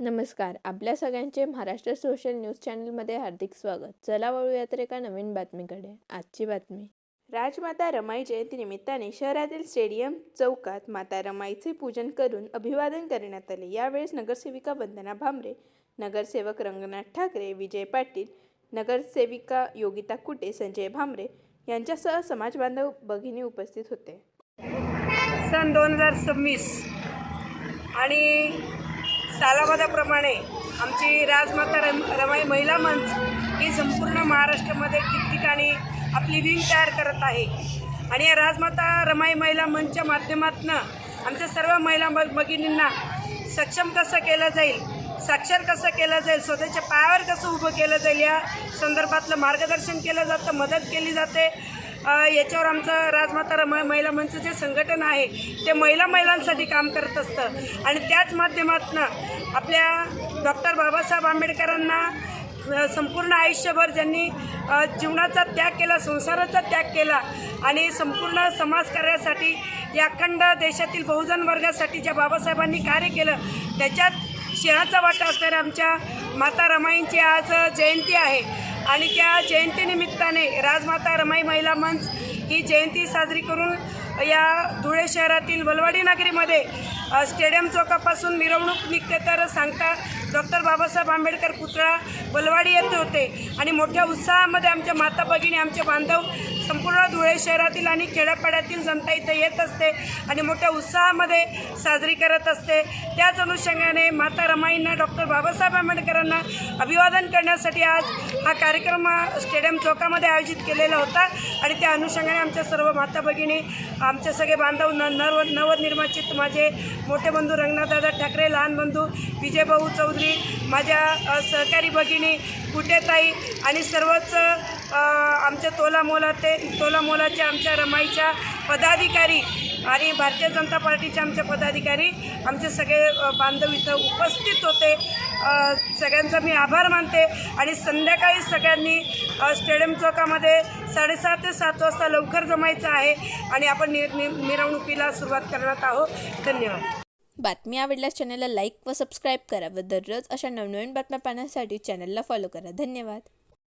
नमस्कार. आपल्या सगळ्यांचे महाराष्ट्र सोशल न्यूज चॅनलमध्ये हार्दिक स्वागत. चला वळूया तर एका नवीन बातमीकडे. आजची बातमी. राजमाता रमाई जयंती निमित्ताने शहरातील स्टेडियम चौकात माता रमाईचे पूजन करून अभिवादन करण्यात आले. यावेळेस नगरसेविका वंदना भामरे, नगरसेवक रंगनाथ ठाकरे, विजय पाटील, नगरसेविका योगिता कुटे, संजय भामरे यांच्यासह समाजबांधव भगिनी उपस्थित होते. सन 2026 आणि सालाबादाप्रमाणे आमची राजमाता रमाई महिला मंच ही संपूर्ण महाराष्ट्रामध्ये ठिकठिकाणी आपली विंग तयार करत आहे. आणि या राजमाता रमाई महिला मंचच्या माध्यमातून आमच्या सर्व महिला भगिनींना सक्षम कसं केलं जाईल, साक्षर कसं केलं जाईल, स्वतःच्या पायावर कसं उभं केलं जाईल या संदर्भातलं मार्गदर्शन केलं जातं, मदत केली जाते. याच्यावर आमचं राजमाता रमाई महिला मंच जे संघटन आहे ते महिलांसाठी काम करत असतं. आणि त्याच माध्यमातून आपल्या डॉक्टर बाबासाहेब आंबेडकरांना संपूर्ण आयुष्यभर ज्यांनी जीवनाचा त्याग केला, संसाराचा त्याग केला आणि संपूर्ण समाजकार्यासाठी या अखंड देशातील बहुजन वर्गासाठी ज्या बाबासाहेबांनी कार्य केलं त्याच्यात शेणाचा वाटा असणाऱ्या आमच्या माता रमाईंची आज जयंती आहे. आणि त्या जयंतीनिमित्ताने राजमाता रमाई महिला मंच ही जयंती साजरी करून या धुळे शहरातील वलवाडी नगरीमध्ये स्टेडियम चौकापासून मिरवणूक निघते तर सांगता डॉक्टर बाबासाहेब आंबेडकर पुतळा वलवाडी येथे होते. आणि मोठ्या उत्साहामध्ये आमच्या माता भगिनी, आमचे बांधव, संपूर्ण धुळे शहरातील आणि खेड्यापाड्यातील जनता इथे येत असते आणि मोठ्या उत्साहामध्ये साजरी करत असते. त्याच अनुषंगाने माता रमाईंना, डॉक्टर बाबासाहेब आंबेडकरांना अभिवादन करण्यासाठी आज हा कार्यक्रम स्टेडियम चौकामध्ये आयोजित केलेला होता. आणि त्या अनुषंगाने आमच्या सर्व माता भगिनी, आमचे सगळे बांधव, नवनिर्वाचित माझे मोठे बंधू रंगनाथदादा ठाकरे, लहान बंधू विजयभाऊ चौधरी, माझ्या सहकारी भगिनी कुटेताई आणि सर्वच आमच्या तोलामोलाच्या आमच्या रमाईच्या पदाधिकारी आणि भारतीय जनता पार्टीचे आमचे पदाधिकारी, आमचे सगळे बांधव इथं उपस्थित होते. सगळ्यांचा मी आभार मानते. आणि संध्याकाळी सगळ्यांनी स्टेडियम चौकामध्ये 6:30 ते 7 वाजता लवकर जमायचं आहे आणि आपण मिरवणुकीला सुरुवात करणार आहोत. धन्यवाद. बातमी आवडल्यास चॅनलला लाईक व सबस्क्राईब करा व दररोज अशा नवनवीन बातम्या पाहण्यासाठी चॅनलला फॉलो करा. धन्यवाद.